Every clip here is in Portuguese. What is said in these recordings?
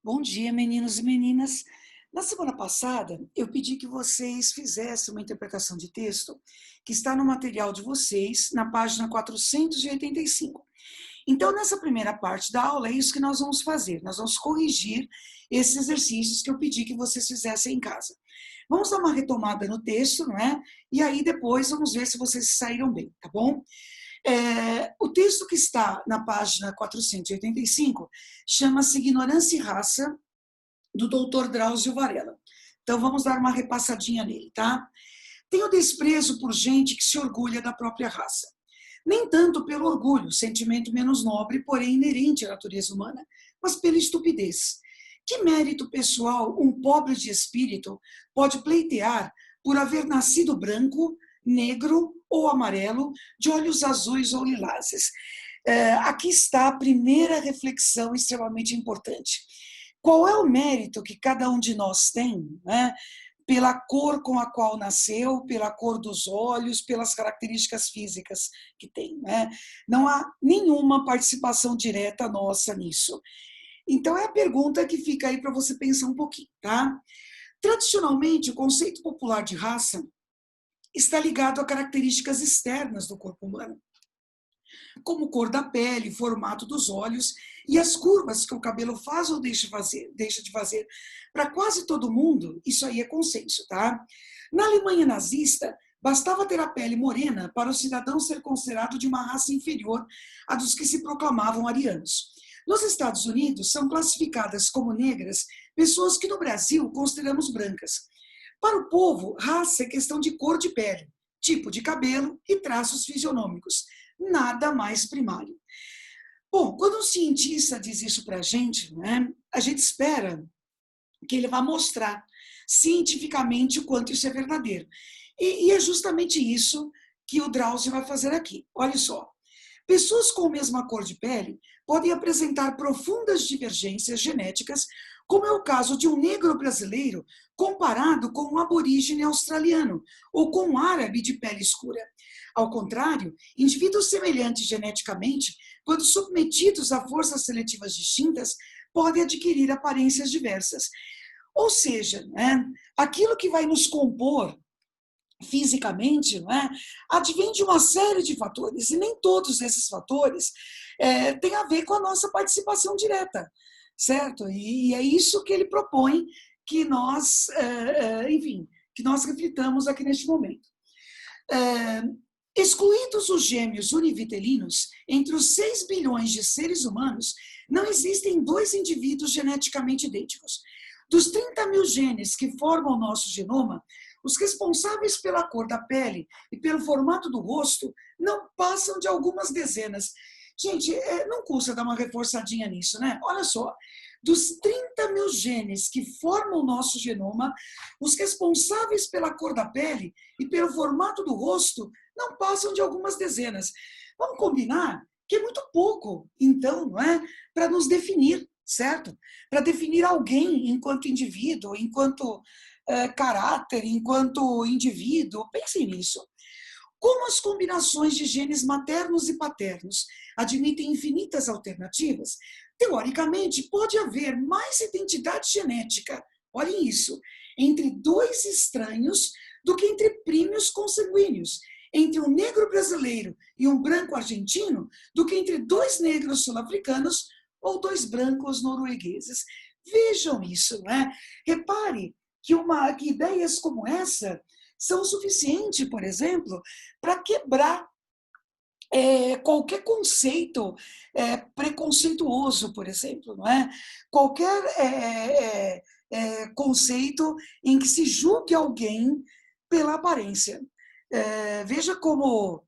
Bom dia, meninos e meninas. Na semana passada, eu pedi que vocês fizessem uma interpretação de texto que está no material de vocês, na página 485. Então, nessa primeira parte da aula, é isso que nós vamos fazer. Nós vamos corrigir esses exercícios que eu pedi que vocês fizessem em casa. Vamos dar uma retomada no texto, não é? E aí depois vamos ver se vocês saíram bem, tá bom? O texto que está na página 485 chama-se Ignorância e Raça, do Dr. Drauzio Varela. Então vamos dar uma repassadinha nele, tá? Tenho desprezo por gente que se orgulha da própria raça. Nem tanto pelo orgulho, sentimento menos nobre, porém inerente à natureza humana, mas pela estupidez. Que mérito pessoal um pobre de espírito pode pleitear por haver nascido branco, negro ou amarelo, de olhos azuis ou lilazes? Aqui está a primeira reflexão extremamente importante. Qual é o mérito que cada um de nós tem, né, pela cor com a qual nasceu, pela cor dos olhos, pelas características físicas que tem, né? Não há nenhuma participação direta nossa nisso. Então é a pergunta que fica aí para você pensar um pouquinho, tá? Tradicionalmente, o conceito popular de raça está ligado a características externas do corpo humano, como cor da pele, formato dos olhos e as curvas que o cabelo faz ou deixa de fazer. Para quase todo mundo, isso aí é consenso, tá? Na Alemanha nazista, bastava ter a pele morena para o cidadão ser considerado de uma raça inferior à dos que se proclamavam arianos. Nos Estados Unidos, são classificadas como negras pessoas que no Brasil consideramos brancas. Para o povo, raça é questão de cor de pele, tipo de cabelo e traços fisionômicos, nada mais primário. Bom, quando um cientista diz isso para né, a gente espera que ele vá mostrar cientificamente o quanto isso é verdadeiro. E é justamente isso que o Drauzio vai fazer aqui. Olha só. Pessoas com a mesma cor de pele podem apresentar profundas divergências genéticas, como é o caso de um negro brasileiro comparado com um aborígene australiano ou com um árabe de pele escura. Ao contrário, indivíduos semelhantes geneticamente, quando submetidos a forças seletivas distintas, podem adquirir aparências diversas. Ou seja, né, aquilo que vai nos compor fisicamente, não é? Advém de uma série de fatores, e nem todos esses fatores têm a ver com a nossa participação direta, certo? E é isso que ele propõe que nós, enfim, que nós reflitamos aqui neste momento. Excluídos os gêmeos univitelinos, entre os 6 bilhões de seres humanos, não existem 2 indivíduos geneticamente idênticos. Dos 30 mil genes que formam o nosso genoma, os responsáveis pela cor da pele e pelo formato do rosto não passam de algumas dezenas. Gente, não custa dar uma reforçadinha nisso, né? Olha só, dos 30 mil genes que formam o nosso genoma, os responsáveis pela cor da pele e pelo formato do rosto não passam de algumas dezenas. Vamos combinar que é muito pouco, então, não é? Para nos definir, certo? Para definir alguém enquanto indivíduo, enquanto caráter, enquanto indivíduo. Pensem nisso. Como as combinações de genes maternos e paternos admitem infinitas alternativas, teoricamente pode haver mais identidade genética, olhem isso, entre 2 estranhos do que entre prímios consanguíneos, entre um negro brasileiro e um branco argentino, do que entre 2 negros sul-africanos ou 2 brancos noruegueses. Vejam isso, não é? Repare que ideias como essa são suficientes, por exemplo, para quebrar qualquer conceito preconceituoso, por exemplo, não é? Qualquer conceito em que se julgue alguém pela aparência. Veja como...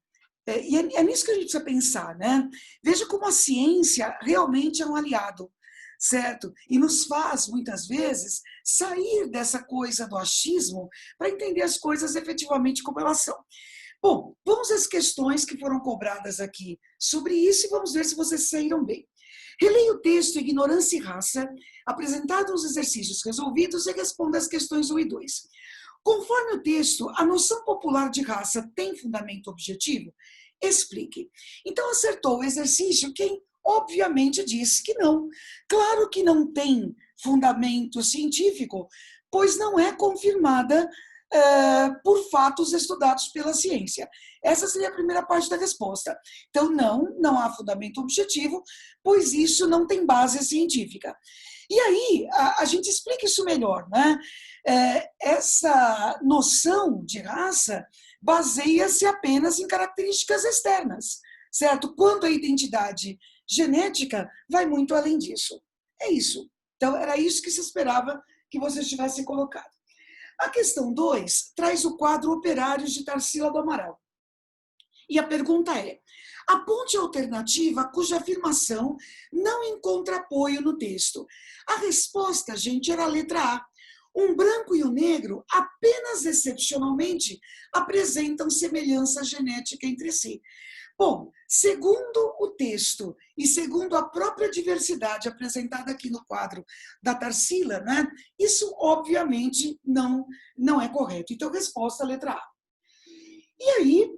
e é nisso que a gente precisa pensar, né? Veja como a ciência realmente é um aliado, certo? E nos faz, muitas vezes, sair dessa coisa do achismo para entender as coisas efetivamente como elas são. Bom, vamos às questões que foram cobradas aqui sobre isso e vamos ver se vocês saíram bem. Releia o texto Ignorância e Raça, apresentado nos exercícios resolvidos e responda às questões 1 e 2. Conforme o texto, a noção popular de raça tem fundamento objetivo? Explique. Então, acertou o exercício quem obviamente disse que não. Claro que não tem fundamento científico, pois não é confirmada por fatos estudados pela ciência. Essa seria a primeira parte da resposta. Então, não há fundamento objetivo, pois isso não tem base científica. E aí, a gente explica isso melhor, né? Essa noção de raça baseia-se apenas em características externas, certo? Quanto à identidade genética, vai muito além disso. É isso. Então, era isso que se esperava que você tivesse colocado. A questão 2 traz o quadro Operários de Tarsila do Amaral. E a pergunta é: aponte a alternativa cuja afirmação não encontra apoio no texto. A resposta, gente, era a letra A. Um branco e um negro, apenas excepcionalmente, apresentam semelhança genética entre si. Bom, segundo o texto e segundo a própria diversidade apresentada aqui no quadro da Tarsila, né, isso obviamente não é correto. Então, resposta letra A. E aí,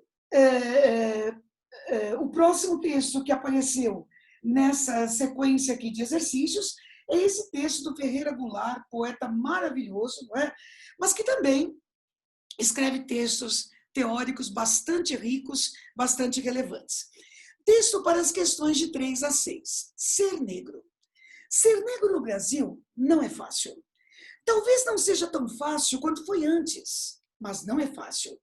o próximo texto que apareceu nessa sequência aqui de exercícios é esse texto do Ferreira Goulart, poeta maravilhoso, não é? Mas que também escreve textos teóricos bastante ricos, bastante relevantes. Texto para as questões de 3 a 6. Ser negro. Ser negro no Brasil não é fácil. Talvez não seja tão fácil quanto foi antes, mas não é fácil.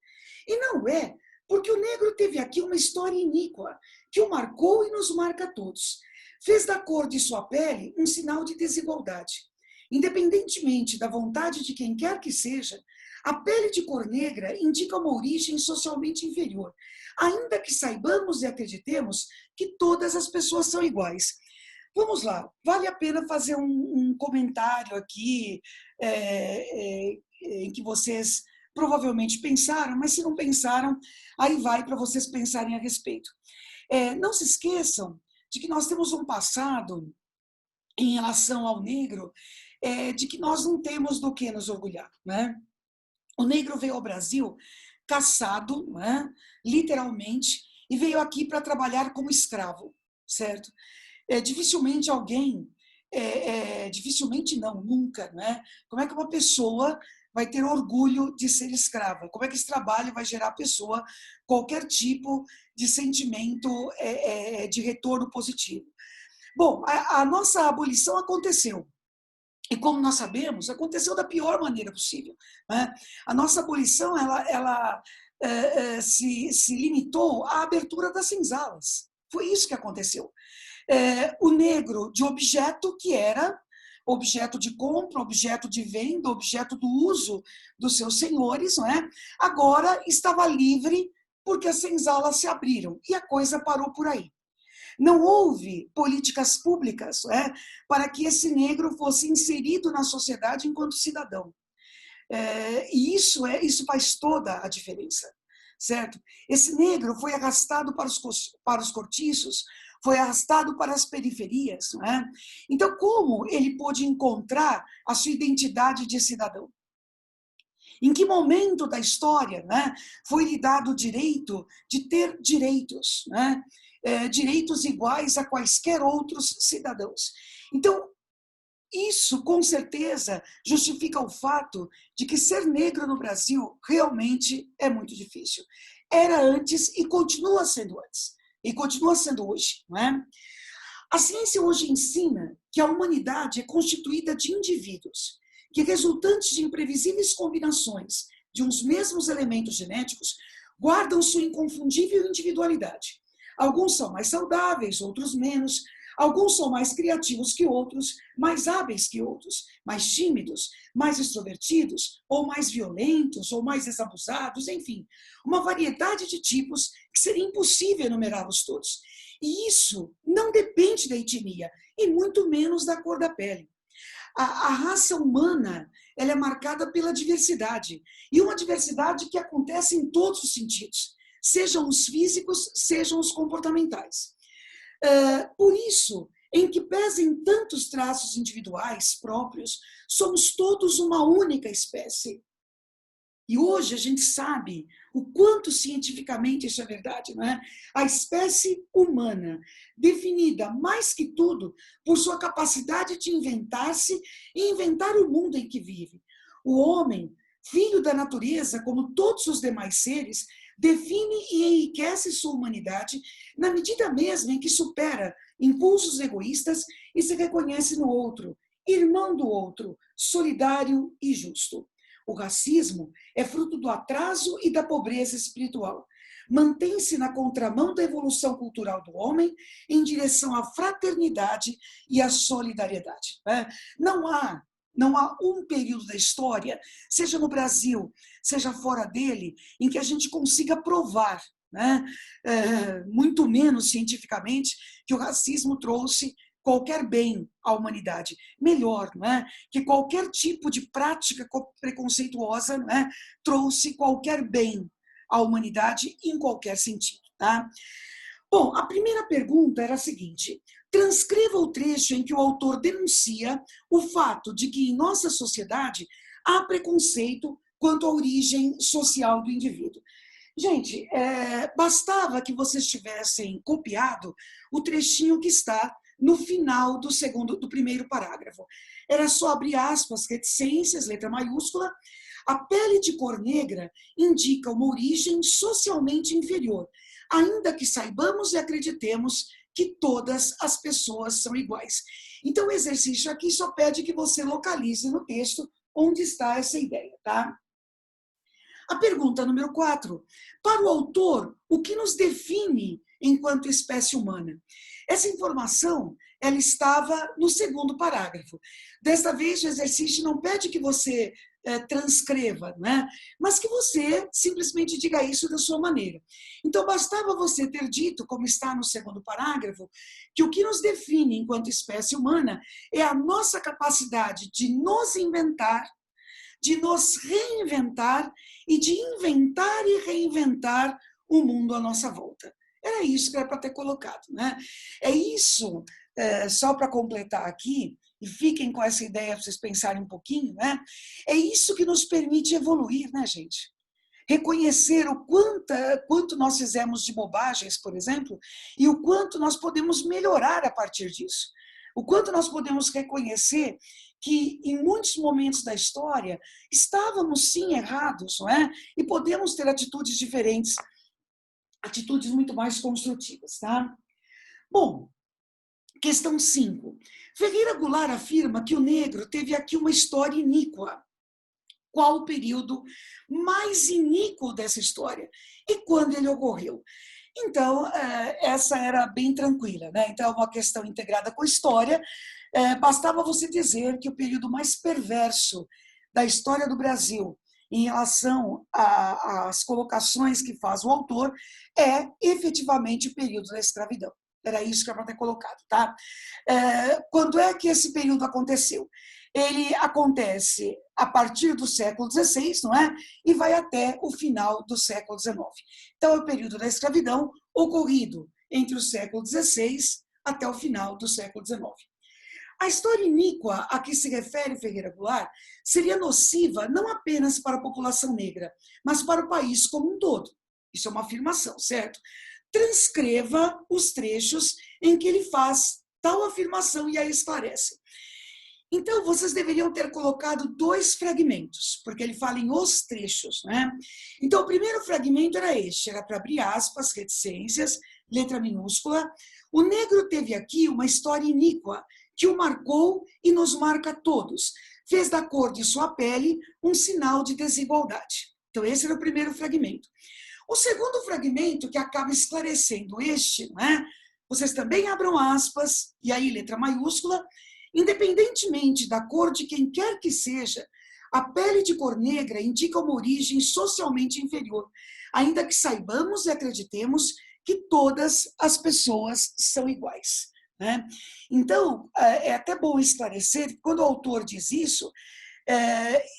E não é porque o negro teve aqui uma história iníqua, que o marcou e nos marca a todos. Fez da cor de sua pele um sinal de desigualdade. Independentemente da vontade de quem quer que seja, a pele de cor negra indica uma origem socialmente inferior, ainda que saibamos e acreditemos que todas as pessoas são iguais. Vamos lá, vale a pena fazer um comentário aqui em que vocês provavelmente pensaram, mas se não pensaram, aí vai para vocês pensarem a respeito. Não se esqueçam de que nós temos um passado em relação ao negro, de que nós não temos do que nos orgulhar, né? O negro veio ao Brasil caçado, né, literalmente, e veio aqui para trabalhar como escravo, certo? Dificilmente alguém, dificilmente não, nunca, né? Como é que uma pessoa vai ter orgulho de ser escrava? Como é que esse trabalho vai gerar à pessoa qualquer tipo de sentimento de retorno positivo? Bom, a nossa abolição aconteceu. E como nós sabemos, aconteceu da pior maneira possível, né? A nossa abolição ela se limitou à abertura das senzalas. Foi isso que aconteceu. O negro de objeto que era objeto de compra, objeto de venda, objeto do uso dos seus senhores, não é? Agora estava livre porque as senzalas se abriram e a coisa parou por aí. Não houve políticas públicas para que esse negro fosse inserido na sociedade enquanto cidadão. E isso faz toda a diferença, certo? Esse negro foi arrastado para os cortiços, foi arrastado para as periferias. Não é? Então, como ele pôde encontrar a sua identidade de cidadão? Em que momento da história foi lhe dado o direito de ter direitos, direitos iguais a quaisquer outros cidadãos? Então, isso, com certeza, justifica o fato de que ser negro no Brasil realmente é muito difícil. Era antes e continua sendo antes. E continua sendo hoje. Não é? A ciência hoje ensina que a humanidade é constituída de indivíduos que, resultantes de imprevisíveis combinações de uns mesmos elementos genéticos, guardam sua inconfundível individualidade. Alguns são mais saudáveis, outros menos. Alguns são mais criativos que outros, mais hábeis que outros, mais tímidos, mais extrovertidos, ou mais violentos, ou mais desabusados, enfim, uma variedade de tipos que seria impossível enumerá-los todos. E isso não depende da etnia, e muito menos da cor da pele. A raça humana ela é marcada pela diversidade, e uma diversidade que acontece em todos os sentidos, sejam os físicos, sejam os comportamentais. Por isso, em que pesem tantos traços individuais próprios, somos todos uma única espécie. E hoje a gente sabe o quanto cientificamente isso é verdade, não é? A espécie humana, definida mais que tudo por sua capacidade de inventar-se e inventar o mundo em que vive. O homem, filho da natureza, como todos os demais seres, define e enriquece sua humanidade na medida mesma em que supera impulsos egoístas e se reconhece no outro, irmão do outro, solidário e justo. O racismo é fruto do atraso e da pobreza espiritual. Mantém-se na contramão da evolução cultural do homem em direção à fraternidade e à solidariedade. Não há um período da história, seja no Brasil, seja fora dele, em que a gente consiga provar, né, muito menos cientificamente, que o racismo trouxe qualquer bem à humanidade. Melhor, não é? Que qualquer tipo de prática preconceituosa, não é? Trouxe qualquer bem à humanidade em qualquer sentido. Tá? Bom, a primeira pergunta era a seguinte: transcreva o trecho em que o autor denuncia o fato de que em nossa sociedade há preconceito quanto à origem social do indivíduo. Gente, bastava que vocês tivessem copiado o trechinho que está no final do primeiro parágrafo. Era só abrir aspas, reticências, letra maiúscula. A pele de cor negra indica uma origem socialmente inferior, ainda que saibamos e acreditemos que todas as pessoas são iguais. Então, o exercício aqui só pede que você localize no texto onde está essa ideia, tá? A pergunta número 4. Para o autor, o que nos define enquanto espécie humana? Essa informação, ela estava no segundo parágrafo. Desta vez, o exercício não pede que você transcreva, né? Mas que você simplesmente diga isso da sua maneira. Então, bastava você ter dito, como está no segundo parágrafo, que o que nos define enquanto espécie humana é a nossa capacidade de nos inventar, de nos reinventar e de inventar e reinventar o mundo à nossa volta. Era isso que era para ter colocado, né? É isso, só para completar aqui, e fiquem com essa ideia para vocês pensarem um pouquinho, né? É isso que nos permite evoluir, né, gente? Reconhecer o quanto nós fizemos de bobagens, por exemplo, e o quanto nós podemos melhorar a partir disso. O quanto nós podemos reconhecer que, em muitos momentos da história, estávamos sim errados, não é? E podemos ter atitudes diferentes, atitudes muito mais construtivas, tá? Bom, questão 5. Ferreira Goulart afirma que o negro teve aqui uma história iníqua. Qual o período mais iníquo dessa história? E quando ele ocorreu? Então, essa era bem tranquila, né? Então, é uma questão integrada com a história. Bastava você dizer que o período mais perverso da história do Brasil, em relação às colocações que faz o autor, é efetivamente o período da escravidão. Era isso que eu ia ter colocado, tá? Quando é que esse período aconteceu? Ele acontece a partir do século XVI, não é? E vai até o final do século XIX. Então, é o período da escravidão ocorrido entre o século XVI até o final do século XIX. A história iníqua a que se refere Ferreira Goulart seria nociva não apenas para a população negra, mas para o país como um todo. Isso é uma afirmação, certo? Transcreva os trechos em que ele faz tal afirmação e a esclarece. Então, vocês deveriam ter colocado 2 fragmentos, porque ele fala em os trechos, né? Então, o primeiro fragmento era este, era para abrir aspas, reticências, letra minúscula. O negro teve aqui uma história iníqua, que o marcou e nos marca a todos. Fez da cor de sua pele um sinal de desigualdade. Então, esse era o primeiro fragmento. O segundo fragmento, que acaba esclarecendo este, né? Vocês também abram aspas, e aí letra maiúscula. Independentemente da cor de quem quer que seja, a pele de cor negra indica uma origem socialmente inferior, ainda que saibamos e acreditemos que todas as pessoas são iguais, né? Então, é até bom esclarecer que quando o autor diz isso,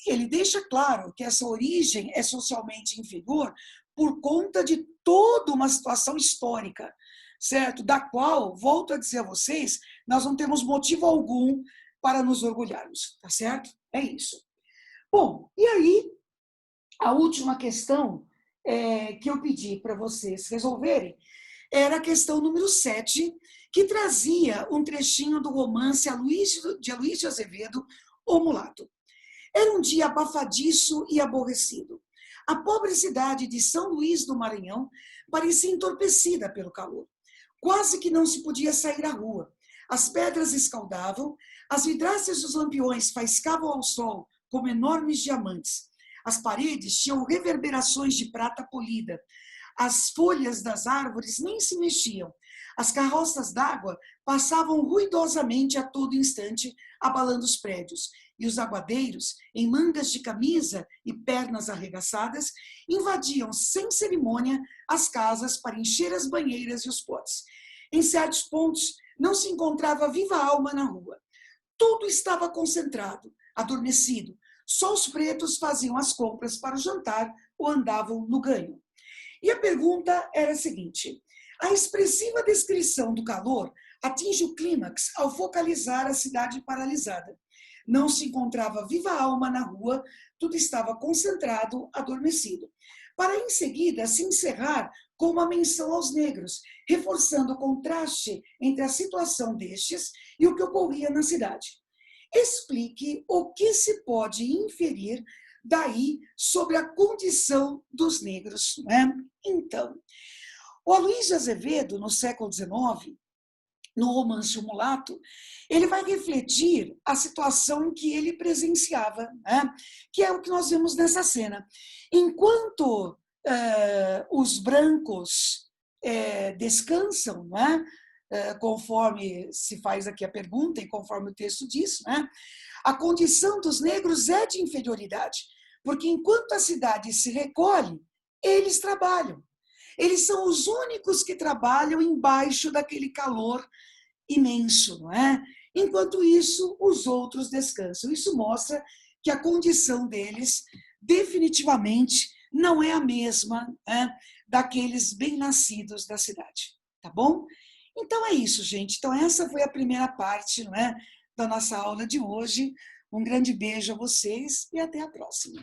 ele deixa claro que essa origem é socialmente inferior por conta de toda uma situação histórica, certo? Da qual, volto a dizer a vocês, nós não temos motivo algum para nos orgulharmos, tá certo? É isso. Bom, e aí, a última questão que eu pedi para vocês resolverem era a questão número 7, que trazia um trechinho do romance de Aloysio de Azevedo, O Mulato. Era um dia abafadiço e aborrecido. A pobre cidade de São Luís do Maranhão parecia entorpecida pelo calor. Quase que não se podia sair à rua. As pedras escaldavam, as vidraças dos lampiões faiscavam ao sol como enormes diamantes. As paredes tinham reverberações de prata polida. As folhas das árvores nem se mexiam. As carroças d'água passavam ruidosamente a todo instante, abalando os prédios. E os aguadeiros, em mangas de camisa e pernas arregaçadas, invadiam sem cerimônia as casas para encher as banheiras e os potes. Em certos pontos, não se encontrava viva alma na rua. Tudo estava concentrado, adormecido. Só os pretos faziam as compras para o jantar ou andavam no ganho. E a pergunta era a seguinte: a expressiva descrição do calor atinge o clímax ao focalizar a cidade paralisada. Não se encontrava viva alma na rua, tudo estava concentrado, adormecido. Para em seguida se encerrar com uma menção aos negros, reforçando o contraste entre a situação destes e o que ocorria na cidade. Explique o que se pode inferir daí sobre a condição dos negros. Né? Então, o Aloysio de Azevedo, no século XIX, no romance O Mulato, ele vai refletir a situação que ele presenciava, né? Que é o que nós vemos nessa cena. Enquanto os brancos descansam, né? Conforme se faz aqui a pergunta e conforme o texto diz, né? A condição dos negros é de inferioridade, porque enquanto a cidade se recolhe, eles trabalham. Eles são os únicos que trabalham embaixo daquele calor imenso, não é? Enquanto isso, os outros descansam. Isso mostra que a condição deles definitivamente não é a mesma daqueles bem-nascidos da cidade, tá bom? Então é isso, gente. Então essa foi a primeira parte, não é, da nossa aula de hoje. Um grande beijo a vocês e até a próxima.